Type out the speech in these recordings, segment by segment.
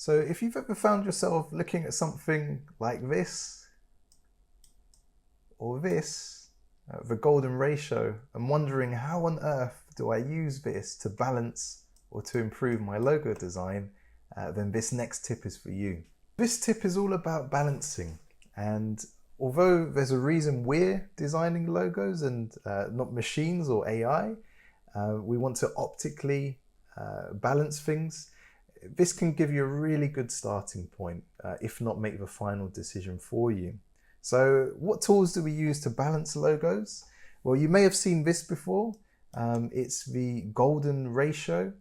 So if you've ever found yourself looking at something like this or this, the golden ratio, and wondering how on earth do I use this to balance or to improve my logo design, then this next tip is for you. This tip is all about balancing, and although there's a reason we're designing logos and not machines or AI, we want to optically balance things. This can give you a really good starting point, if not make the final decision for you. So what tools do we use to balance logos? Well, you may have seen this before. It's the golden ratio,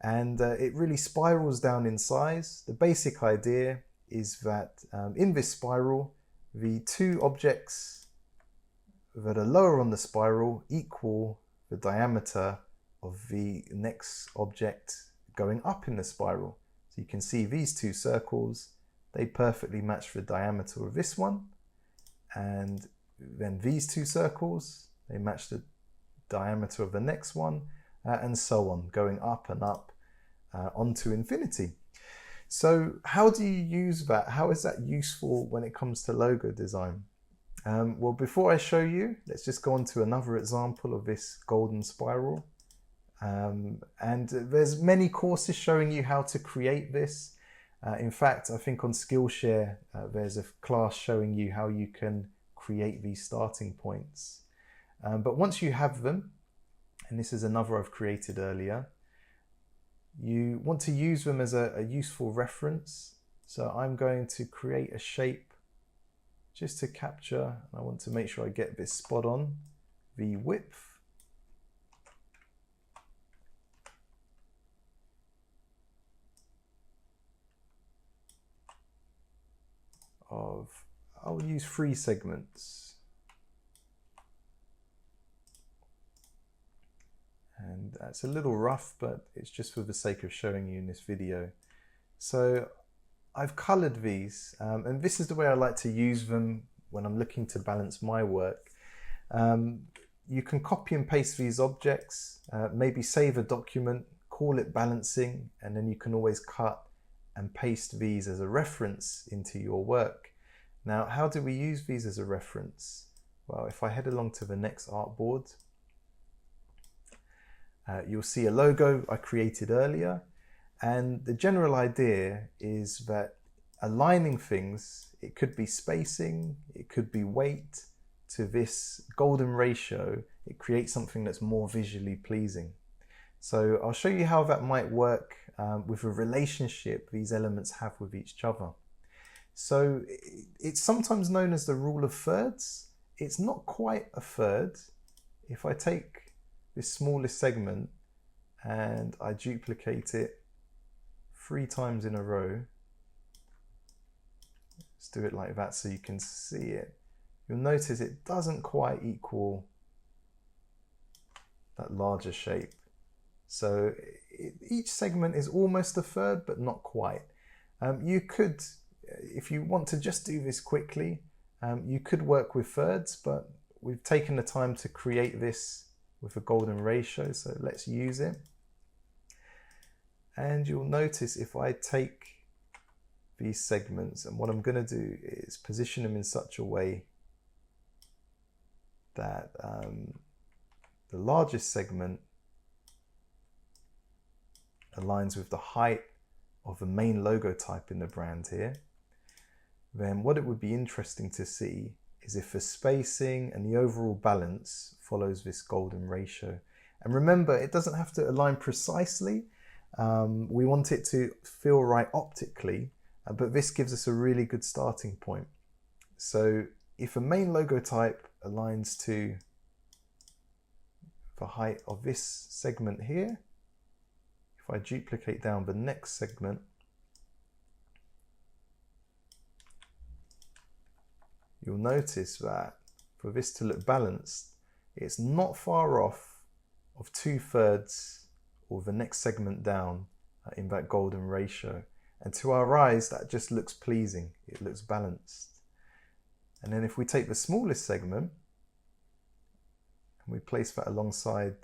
and it really spirals down in size. The basic idea is that in this spiral, the two objects that are lower on the spiral equal the diameter of the next object going up in the spiral. So you can see these two circles, they perfectly match the diameter of this one, and then these two circles, they match the diameter of the next one, and so on, going up and up onto infinity. So how do you use that? How is that useful when it comes to logo design? Well, before I show you, let's just go on to another example of this golden spiral. And there's many courses showing you how to create this. In fact, I think on Skillshare, there's a class showing you how you can create these starting points. But once you have them, and this is another I've created earlier, you want to use them as a useful reference. So I'm going to create a shape just to capture, I want to make sure I get this spot on, the width. I'll use 3 segments. And that's a little rough, but it's just for the sake of showing you in this video. So I've colored these, and this is the way I like to use them when I'm looking to balance my work. You can copy and paste these objects, maybe save a document, call it balancing, and then you can always cut and paste these as a reference into your work. Now, how do we use these as a reference? Well, if I head along to the next artboard, you'll see a logo I created earlier, and the general idea is that aligning things, it could be spacing, it could be weight, to this golden ratio, it creates something that's more visually pleasing. So I'll show you how that might work with the relationship these elements have with each other. So it's sometimes known as the rule of thirds. It's not quite a third. If I take this smallest segment and I duplicate it 3 times in a row, let's do it like that so you can see it. You'll notice it doesn't quite equal that larger shape. So each segment is almost a third, but not quite. You could, if you want to just do this quickly, you could work with thirds, but we've taken the time to create this with a golden ratio, so let's use it. And you'll notice if I take these segments, and what I'm going to do is position them in such a way that the largest segment aligns with the height of the main logo type in the brand here, then what it would be interesting to see is if the spacing and the overall balance follows this golden ratio. And remember, it doesn't have to align precisely. We want it to feel right optically, but this gives us a really good starting point. So if a main logo type aligns to the height of this segment here, if I duplicate down the next segment, you'll notice that for this to look balanced, it's not far off of 2/3 or the next segment down in that golden ratio. And to our eyes, that just looks pleasing. It looks balanced. And then if we take the smallest segment and we place that alongside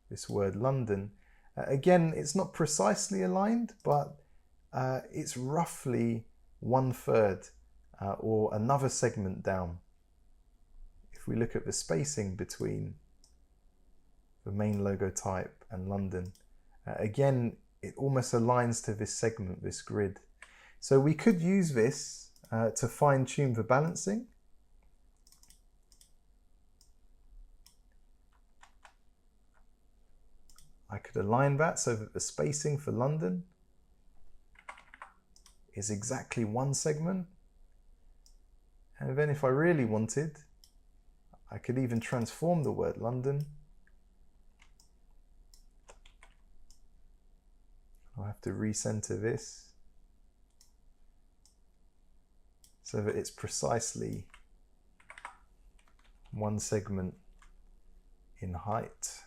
this word London, again, it's not precisely aligned, but it's roughly 1/3 or another segment down. If we look at the spacing between the main logo type and London, again, it almost aligns to this segment, this grid. So we could use this to fine-tune the balancing. I could align that so that the spacing for London is exactly one segment. And then if I really wanted, I could even transform the word London. I'll have to recenter this so that it's precisely one segment in height.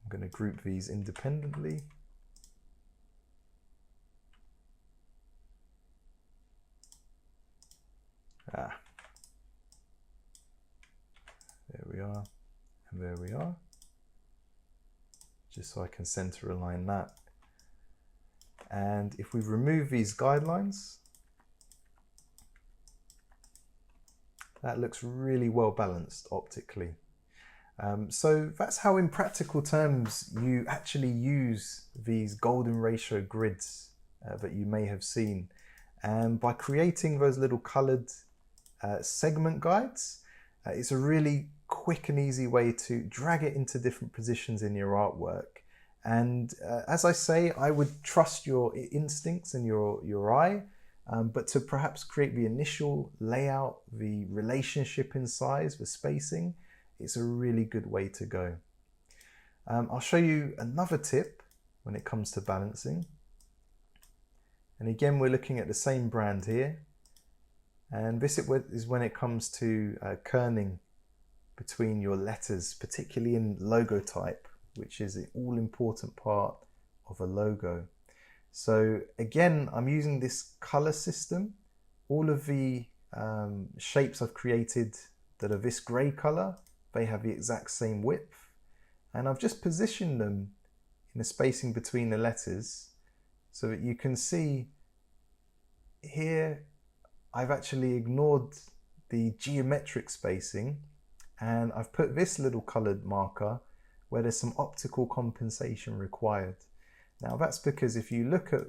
I'm going to group these independently. There we are, and there we are. Just so I can center align that. And if we remove these guidelines, that looks really well balanced optically. So that's how, in practical terms, you actually use these golden ratio grids that you may have seen. And by creating those little colored segment guides, it's a really quick and easy way to drag it into different positions in your artwork. And as I say, I would trust your instincts and your eye, but to perhaps create the initial layout, the relationship in size, the spacing, it's a really good way to go. I'll show you another tip when it comes to balancing. And again, we're looking at the same brand here. And this is when it comes to kerning between your letters, particularly in logo type, which is an all-important part of a logo. So again, I'm using this color system. All of the shapes I've created that are this gray color, they have the exact same width. And I've just positioned them in the spacing between the letters so that you can see here, I've actually ignored the geometric spacing, and I've put this little colored marker where there's some optical compensation required. Now that's because if you look at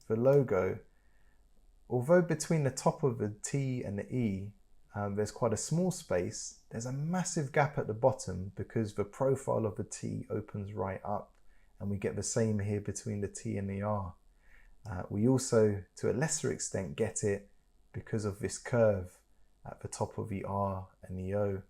the logo, although between the top of the T and the E, there's quite a small space, there's a massive gap at the bottom because the profile of the T opens right up, and we get the same here between the T and the R. We also, to a lesser extent, get it because of this curve at the top of the R and the O,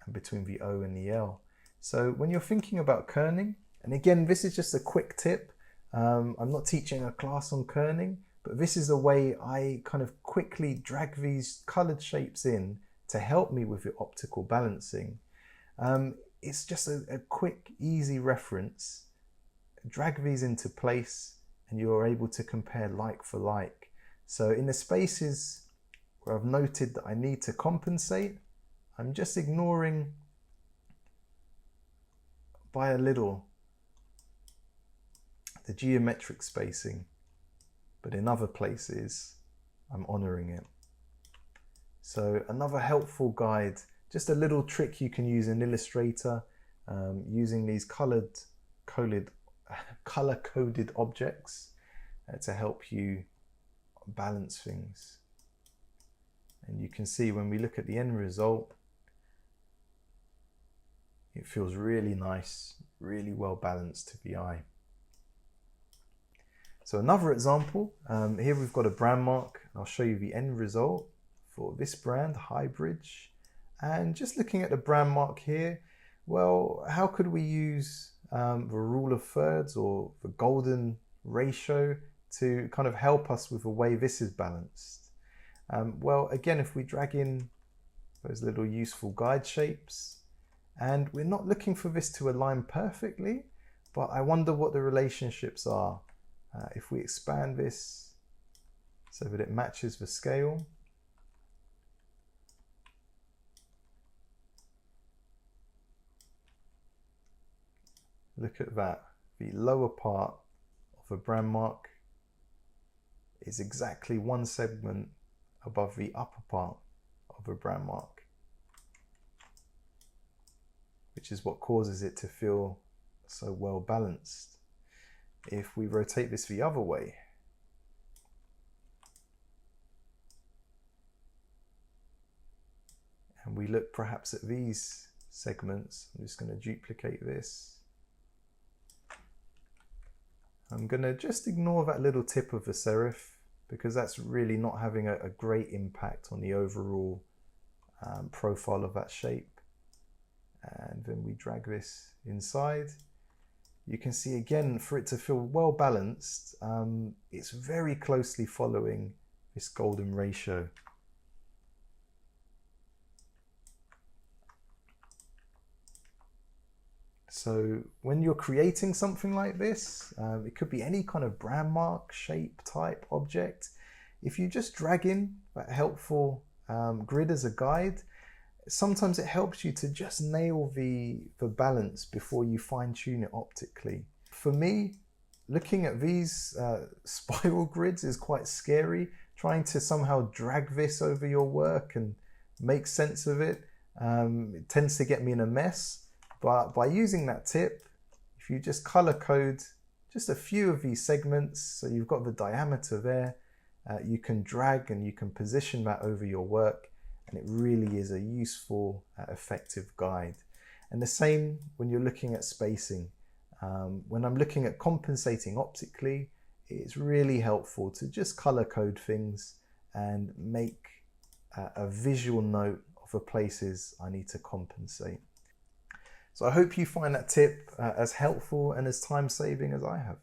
and between the O and the L. So when you're thinking about kerning, and again, this is just a quick tip, I'm not teaching a class on kerning, but this is the way I kind of quickly drag these colored shapes in to help me with the optical balancing. It's just a quick, easy reference. Drag these into place and you're able to compare like for like. So in the spaces where I've noted that I need to compensate, I'm just ignoring by a little the geometric spacing, but in other places I'm honoring it. So another helpful guide, just a little trick you can use in Illustrator, using these color-coded objects to help you balance things. And you can see when we look at the end result, it feels really nice, really well balanced to the eye. So another example, here we've got a brand mark. I'll show you the end result for this brand, Highbridge. And just looking at the brand mark here, well, how could we use the rule of thirds or the golden ratio to kind of help us with the way this is balanced? Well, again, if we drag in those little useful guide shapes, and we're not looking for this to align perfectly, but I wonder what the relationships are. If we expand this so that it matches the scale, look at that. the lower part of a brand mark is exactly one segment above the upper part of a brand mark, which is what causes it to feel so well balanced. If we rotate this the other way, and we look perhaps at these segments, I'm just going to duplicate this. I'm going to just ignore that little tip of the serif because that's really not having a great impact on the overall profile of that shape. And then we drag this inside. You can see again, for it to feel well balanced, it's very closely following this golden ratio. So when you're creating something like this, it could be any kind of brand mark, shape, type, object. If you just drag in that helpful grid as a guide, sometimes it helps you to just nail the balance before you fine tune it optically. For me, looking at these spiral grids is quite scary. Trying to somehow drag this over your work and make sense of it, it tends to get me in a mess. But by using that tip, if you just color code just a few of these segments, so you've got the diameter there, you can drag and you can position that over your work, and it really is a useful, effective guide. And the same when you're looking at spacing. When I'm looking at compensating optically, it's really helpful to just color code things and make a visual note of the places I need to compensate. So I hope you find that tip as helpful and as time-saving as I have.